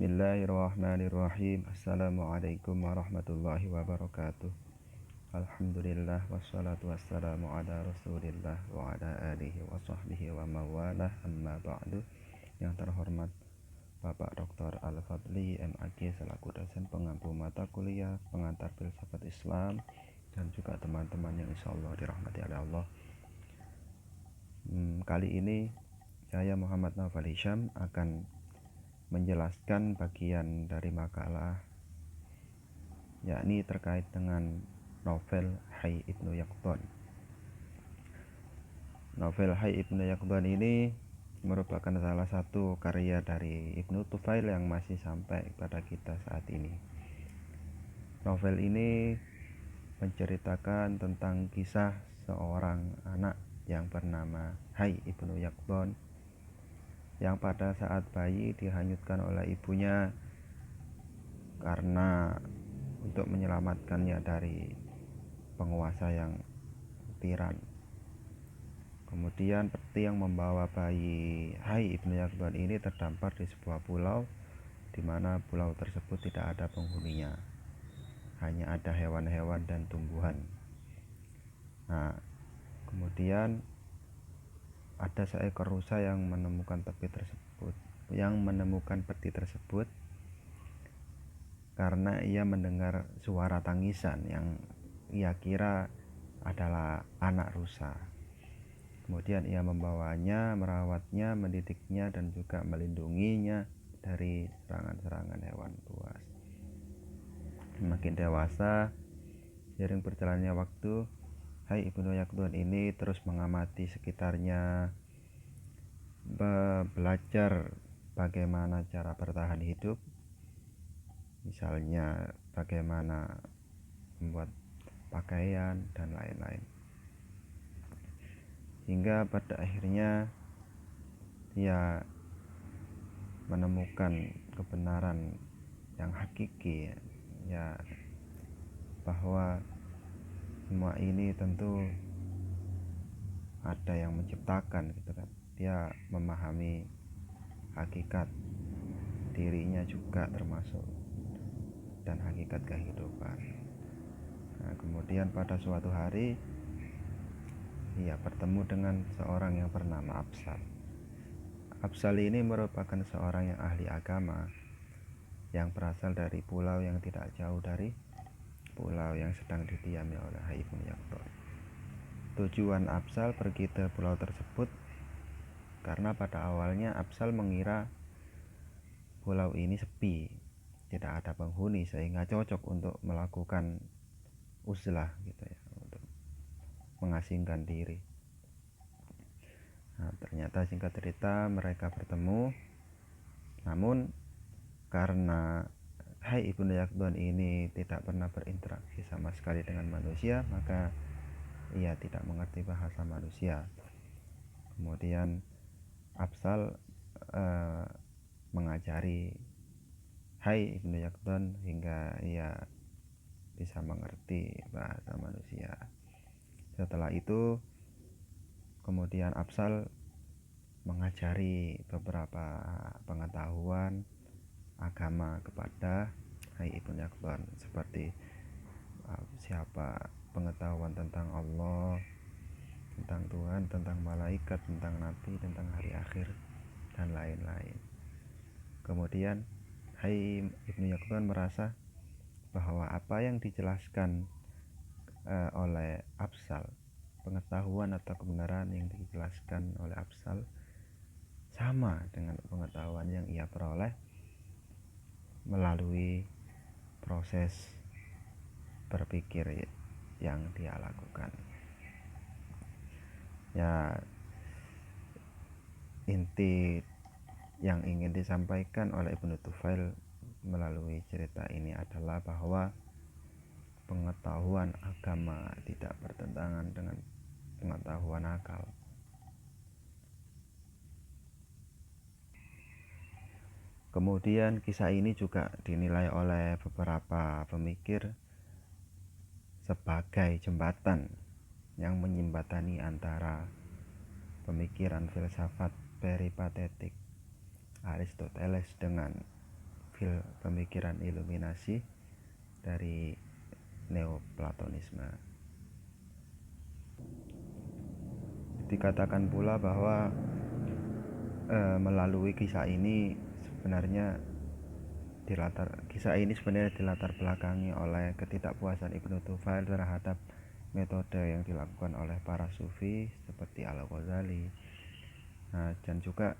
Bismillahirrahmanirrahim. Assalamualaikum warahmatullahi wabarakatuh. Alhamdulillah wassalatu wassalamu ala rasulillah wa ala alihi wa sahbihi wa mawalah, amma ba'du. Yang terhormat Bapak Dr. Al-Fadli MAG selaku dosen pengampu mata kuliah pengantar filsafat Islam, dan juga teman-teman yang insyaallah dirahmati oleh Allah. Kali ini saya Muhammad Naufal Hisham akan menjelaskan bagian dari makalah, yakni terkait dengan novel Hayy Ibnu Yaqdhan. Novel Hayy Ibnu Yaqdhan ini merupakan salah satu karya dari Ibnu Tufail yang masih sampai pada kita saat ini. Novel ini menceritakan tentang kisah seorang anak yang bernama Hayy Ibnu Yaqdhan, yang pada saat bayi dihanyutkan oleh ibunya karena untuk menyelamatkannya dari penguasa yang tiran. Kemudian peti yang membawa bayi Hayy Ibnu Yaqdhan ini terdampar di sebuah pulau, di mana pulau tersebut tidak ada penghuninya, hanya ada hewan-hewan dan tumbuhan. Nah, kemudian ada seekor rusa yang menemukan peti tersebut karena ia mendengar suara tangisan yang ia kira adalah anak rusa. Kemudian ia membawanya, merawatnya, mendidiknya, dan juga melindunginya dari serangan-serangan hewan buas. Semakin dewasa, seiring berjalannya waktu, Hayy Ibnu Yaqdhan ini terus mengamati sekitarnya, belajar bagaimana cara bertahan hidup, misalnya bagaimana membuat pakaian dan lain-lain, hingga pada akhirnya dia menemukan kebenaran yang hakiki, ya, bahwa semua ini tentu ada yang menciptakan, gitu kan. Dia memahami hakikat dirinya juga termasuk, dan hakikat kehidupan. Nah, kemudian pada suatu hari ia bertemu dengan seorang yang bernama Absal. Absal ini merupakan seorang yang ahli agama yang berasal dari pulau yang tidak jauh dari pulau yang sedang didiami oleh Hayy Ibnu Yaqdhan. Tujuan Absal pergi ke pulau tersebut karena pada awalnya Absal mengira pulau ini sepi, tidak ada penghuni, sehingga cocok untuk melakukan uzlah, gitu ya, untuk mengasingkan diri. Nah, ternyata singkat cerita mereka bertemu, namun karena Hayy Ibnu Yaqdhan ini tidak pernah berinteraksi sama sekali dengan manusia, maka ia tidak mengerti bahasa manusia. Kemudian Absal mengajari Hayy Ibnu Yaqdhan hingga ia bisa mengerti bahasa manusia. Setelah itu kemudian Absal mengajari beberapa pengetahuan agama kepada Hayy Ibnu Yaqdhan, seperti siapa pengetahuan tentang Allah, tentang Tuhan, tentang malaikat, tentang nabi, tentang hari akhir, dan lain-lain. Kemudian Hayy Ibnu Yaqdhan merasa bahwa apa yang dijelaskan oleh Absal, pengetahuan atau kebenaran yang dijelaskan oleh Absal, sama dengan pengetahuan yang ia peroleh melalui proses berpikir yang dia lakukan. Ya, inti yang ingin disampaikan oleh Ibnu Tufail melalui cerita ini adalah bahwa pengetahuan agama tidak bertentangan dengan pengetahuan akal. Kemudian kisah ini juga dinilai oleh beberapa pemikir sebagai jembatan yang menyembatani antara pemikiran filsafat peripatetik Aristoteles dengan pemikiran iluminasi dari Neoplatonisme. Dikatakan pula bahwa melalui kisah ini sebenarnya dilatar belakangi oleh ketidakpuasan Ibnu Tufail terhadap metode yang dilakukan oleh para sufi seperti Al-Ghazali, dan juga